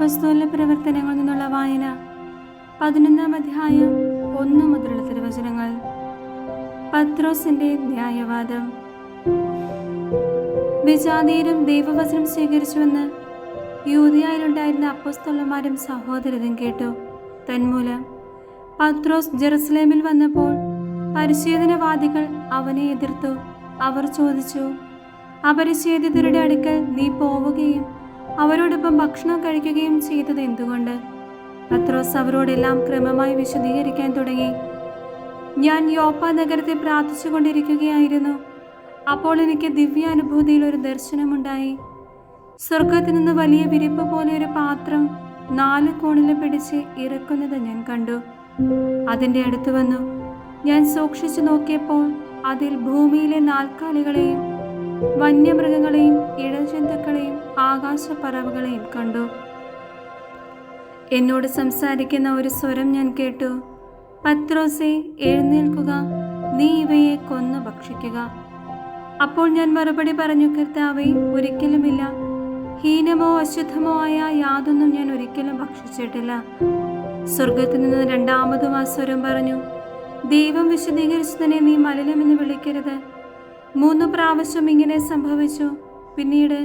അപ്പോസ്തല പ്രവർത്തനങ്ങളിൽ നിന്നുള്ള വായന 11-ാം അധ്യായം 1 മുതലുള്ള തിരുവചനങ്ങൾ. പത്രോസിന്റെ ന്യായവാദം. വിജാതീയരും ദൈവവചനം സ്വീകരിച്ചുവെന്ന് യൂദയായിലുണ്ടായിരുന്ന അപ്പോസ്തലന്മാരും സഹോദരരും കേട്ടു. തന്മൂലം പത്രോസ് ജെറുസലേമിൽ വന്നപ്പോൾ പരിച്ഛേദനവാദികൾ അവനെ എതിർത്തു. അവർ ചോദിച്ചു, അപരിച്ഛേദിതരുടെ അടുക്കൽ നീ പോവുകയും അവരോടൊപ്പം ഭക്ഷണം കഴിക്കുകയും ചെയ്തത് എന്തുകൊണ്ട്? പത്രോസ് അവരോടെല്ലാം ക്രമമായി വിശദീകരിക്കാൻ തുടങ്ങി. ഞാൻ യോപ്പ നഗരത്തെ പ്രാർത്ഥിച്ചു കൊണ്ടിരിക്കുകയായിരുന്നു. അപ്പോൾ എനിക്ക് ദിവ്യാനുഭൂതിയിൽ ഒരു ദർശനമുണ്ടായി. സ്വർഗത്തിൽ നിന്ന് വലിയ വിരിപ്പ് പോലെ ഒരു പാത്രം 4 കോണിലും പിടിച്ച് ഇറക്കുന്നത് ഞാൻ കണ്ടു. അതിൻ്റെ അടുത്ത് വന്നു. ഞാൻ സൂക്ഷിച്ചു നോക്കിയപ്പോൾ അതിൽ ഭൂമിയിലെ നാൽക്കാലികളെയും വന്യമൃഗങ്ങളെയും ഇഴജന്തുക്കളെയും ആകാശപ്പറവകളെയും കണ്ടു. എന്നോട് സംസാരിക്കുന്ന ഒരു സ്വരം ഞാൻ കേട്ടു. പത്രോസേ, എഴുന്നേൽക്കുക, നീ ഇവയെ കൊന്നു ഭക്ഷിക്കുക. അപ്പോൾ ഞാൻ മറുപടി പറഞ്ഞു, കർത്താവേ, ഒരിക്കലുമില്ല. ഹീനമോ അശുദ്ധമോ ആയ യാതൊന്നും ഞാൻ ഒരിക്കലും ഭക്ഷിച്ചിട്ടില്ല. സ്വർഗത്തിൽ നിന്ന് രണ്ടാമതും ആ സ്വരം പറഞ്ഞു, ദൈവം വിശദീകരിച്ചതിനെ നീ മലിനമെന്ന് വിളിക്കരുത്. 3 പ്രാവശ്യം ഇങ്ങനെ സംഭവിച്ചു. പിന്നീട്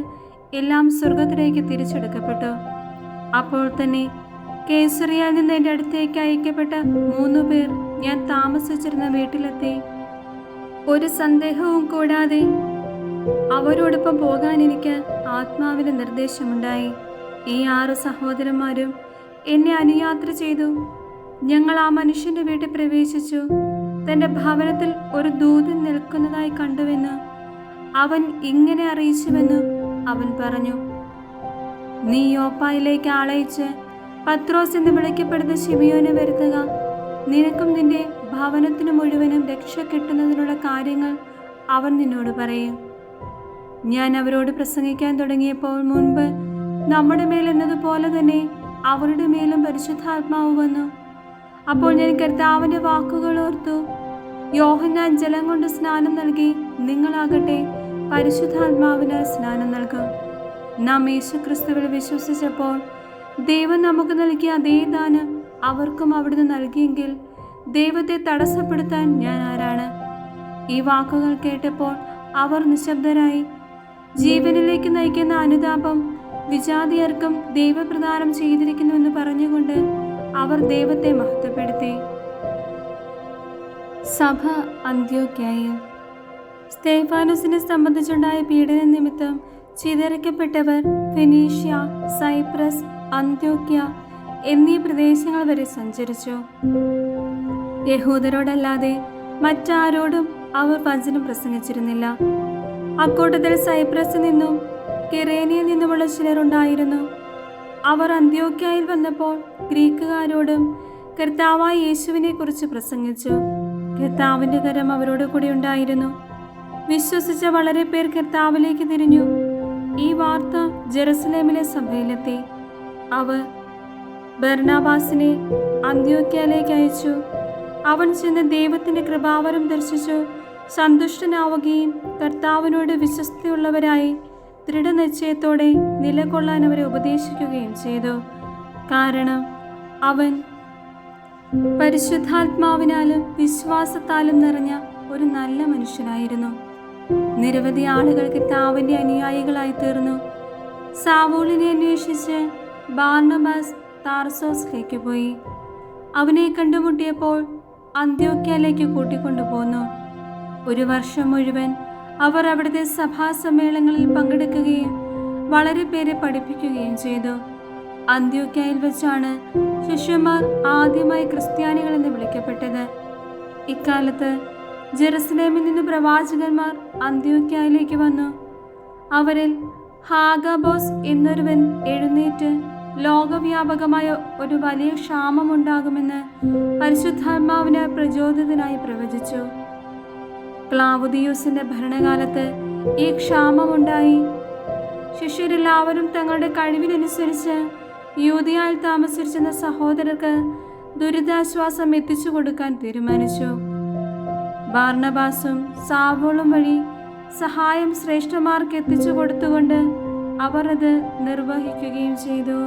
എല്ലാം സ്വർഗത്തിലേക്ക് തിരിച്ചെടുക്കപ്പെട്ടു. അപ്പോൾ തന്നെ കേസറിയയിൽ നിന്ന് എൻ്റെ അടുത്തേക്ക് അയക്കപ്പെട്ട 3 പേർ ഞാൻ താമസിച്ചിരുന്ന വീട്ടിലെത്തി. ഒരു സന്ദേഹവും കൂടാതെ അവരോടൊപ്പം പോകാൻ എനിക്ക് ആത്മാവിന് നിർദ്ദേശമുണ്ടായി. ഈ 6 സഹോദരന്മാരും എന്നെ അനുയാത്ര ചെയ്തു. ഞങ്ങൾ ആ മനുഷ്യന്റെ വീട്ടിൽ പ്രവേശിച്ചു. തൻ്റെ ഭവനത്തിൽ ഒരു ദൂതൻ നിൽക്കുന്നതായി കണ്ടുവെന്ന് അവൻ ഇങ്ങനെ അറിയിച്ചുവെന്ന് അവൻ പറഞ്ഞു, നീ യോപ്പായിലേക്ക് ആളയച്ച് പത്രോസ് എന്ന് വിളിക്കപ്പെടുന്ന ശിമിയോനെ വരുത്തുക. നിനക്കും നിന്റെ ഭവനത്തിനു മുഴുവനും രക്ഷ കിട്ടുന്നതിനുള്ള കാര്യങ്ങൾ അവൻ നിന്നോട് പറയും. ഞാൻ അവരോട് പ്രസംഗിക്കാൻ തുടങ്ങിയപ്പോൾ മുൻപ് നമ്മുടെ മേൽ എന്നതുപോലെ തന്നെ അവരുടെ മേലും പരിശുദ്ധാത്മാവ് വന്നു. അപ്പോൾ ഞാൻ കർത്താവിൻ്റെ വാക്കുകൾ ഓർത്തു. യോഹന്നാൻ ജലം കൊണ്ട് സ്നാനം നൽകി, നിങ്ങളാകട്ടെ പരിശുദ്ധാത്മാവിനാൽ സ്നാനം നൽകും. നാം യേശുക്രിസ്തുവിൽ വിശ്വസിച്ചപ്പോൾ ദൈവം നമുക്ക് നൽകിയ അതേ ദാനം അവർക്കും അവിടുന്ന് നൽകിയെങ്കിൽ ദൈവത്തെ തടസ്സപ്പെടുത്താൻ ഞാൻ ആരാണ്? ഈ വാക്കുകൾ കേട്ടപ്പോൾ അവർ നിശബ്ദരായി. ജീവനിലേക്ക് നയിക്കുന്ന അനുതാപം വിജാതിയർക്കും ദൈവപ്രദാനം ചെയ്തിരിക്കുന്നുവെന്ന് പറഞ്ഞുകൊണ്ട് അവർ ദൈവത്തെ മഹത്വപ്പെടുത്തി. സഭ അന്ത്യോക്യയിൽ. സ്തേഫാനോസിനെ സംബന്ധിച്ചുണ്ടായ പീഡന നിമിത്തം ചിതറിക്കപ്പെട്ടവർ ഫെനീഷ്യ, സൈപ്രസ്, അന്ത്യോക്യ എന്നീ പ്രദേശങ്ങൾ വരെ സഞ്ചരിച്ചു. യഹൂദരോടല്ലാതെ മറ്റാരോടും അവർ വചനം പ്രസംഗിച്ചിരുന്നില്ല. അക്കൂട്ടത്തിൽ സൈപ്രസിൽ നിന്നും കിറേനിയിൽ നിന്നുമുള്ള ചിലരുണ്ടായിരുന്നു. അവർ അന്ത്യോക്യയിൽ വന്നപ്പോൾ ഗ്രീക്കുകാരോടും കർത്താവായ യേശുവിനെ കുറിച്ച് പ്രസംഗിച്ചു. കർത്താവിൻ്റെ കരം അവരോട് കൂടി ഉണ്ടായിരുന്നു. വിശ്വസിച്ച വളരെ പേർ കർത്താവിലേക്ക് തിരിഞ്ഞു. ഈ വാർത്ത ജെറുസലേമിലെ സഭയിലെത്തി. അവർ ബർണബാസിനെ അന്ത്യോക്യയിലേക്ക് അയച്ചു. അവൻ ചെന്ന് ദൈവത്തിൻ്റെ കൃപാവരം ദർശിച്ചു സന്തുഷ്ടനാവുകയും കർത്താവിനോട് വിശ്വസ്തയുള്ളവരായി ദൃഢനിശ്ചയത്തോടെ നിലകൊള്ളാൻ അവരെ ഉപദേശിക്കുകയും ചെയ്തു. കാരണം അവൻ പരിശുദ്ധാത്മാവിനാലും വിശ്വാസത്താലും നിറഞ്ഞ ഒരു നല്ല മനുഷ്യനായിരുന്നു. നിരവധി ആളുകൾ കർത്താവിൻ്റെ അനുയായികളായി തീർന്നു. സാവൂളിനെ അന്വേഷിച്ച് ബാർണബാസ് താർസോസിലേക്ക് പോയി. അവനെ കണ്ടുമുട്ടിയപ്പോൾ അന്ത്യോക്യയിലേക്ക് കൂട്ടിക്കൊണ്ടുപോന്നു. 1 വർഷം മുഴുവൻ അവർ അവിടുത്തെ സഭാസമ്മേളനങ്ങളിൽ പങ്കെടുക്കുകയും വളരെ പേരെ പഠിപ്പിക്കുകയും ചെയ്തു. അന്ത്യോക്യയിൽ വെച്ചാണ് ശിഷ്യന്മാർ ആദ്യമായി ക്രിസ്ത്യാനികൾ എന്ന് വിളിക്കപ്പെട്ടത്. ഇക്കാലത്ത് ജെറുസലേമിൽ നിന്ന് പ്രവാചകന്മാർ അന്ത്യോക്യയിലേക്ക് വന്നു. അവരിൽ ഹാഗബോസ് എന്നൊരുവൻ എഴുന്നേറ്റ് ലോകവ്യാപകമായ ഒരു വലിയ ക്ഷാമമുണ്ടാകുമെന്ന് പരിശുദ്ധാത്മാവിന് പ്രചോദിതനായി പ്രവചിച്ചു. ക്ലാവുദിയൂസിന്റെ ഭരണകാലത്ത് ഈ ക്ഷാമമുണ്ടായി. ശിഷ്യരെല്ലാവരും തങ്ങളുടെ കഴിവിനനുസരിച്ച് യൂദയായിൽ താമസിച്ചിരുന്ന സഹോദരർക്ക് ദുരിതാശ്വാസം എത്തിച്ചു കൊടുക്കാൻ തീരുമാനിച്ചു. ബാർണബാസും സാവൂളും വഴി സഹായം ശ്രേഷ്ഠന്മാർക്ക് എത്തിച്ചു കൊടുത്തുകൊണ്ട് അവർ അത് നിർവഹിക്കുകയും ചെയ്തു.